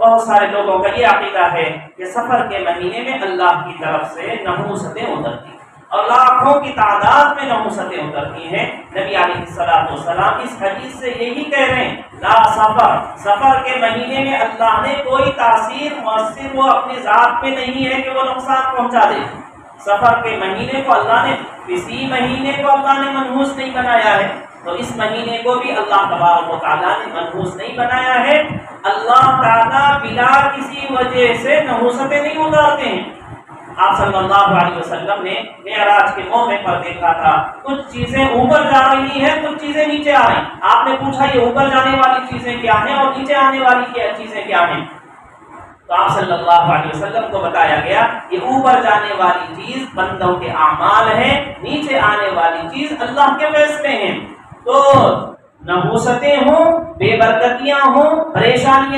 بہت سارے لوگوں کا یہ عقیدہ ہے کہ سفر کے مہینے میں اللہ کی طرف سے نحوستیں اترتی ہیں اور لاکھوں کی تعداد میں نحوستیں اترتی ہیں۔ نبی علیہ الصلوۃ والسلام اس حدیث سے یہی کہہ رہے ہیں، لا سفر، سفر کے مہینے میں اللہ نے کوئی تاثیر مؤثر وہ اپنی ذات پہ نہیں ہے کہ وہ نقصان پہنچا دے۔ سفر کے مہینے کو اللہ نے کسی مہینے کو اللہ نے منحوس نہیں بنایا ہے، تو اس مہینے کو بھی اللہ تبارک و تعالیٰ نے منحوس نہیں بنایا ہے۔ اللہ تعالیٰ بلا کسی وجہ سے نحوستیں نہیں اتارتے ہیں۔ آپ صلی اللہ علیہ وسلم نے معراج کے موقع پر دیکھا تھا، کچھ چیزیں اوپر جا رہی ہیں، کچھ چیزیں نیچے آ رہی ہیں۔ آپ نے پوچھا یہ اوپر جانے والی چیزیں کیا ہیں اور نیچے آنے والی چیزیں کیا ہیں؟ تو آپ صلی اللہ علیہ وسلم کو بتایا گیا یہ اوپر جانے والی چیز بندوں کے اعمال ہے، نیچے آنے والی چیز اللہ کے فیصلے ہیں۔ تو نحوستیں ہوں، بے برکتیاں ہوں، پریشانیاں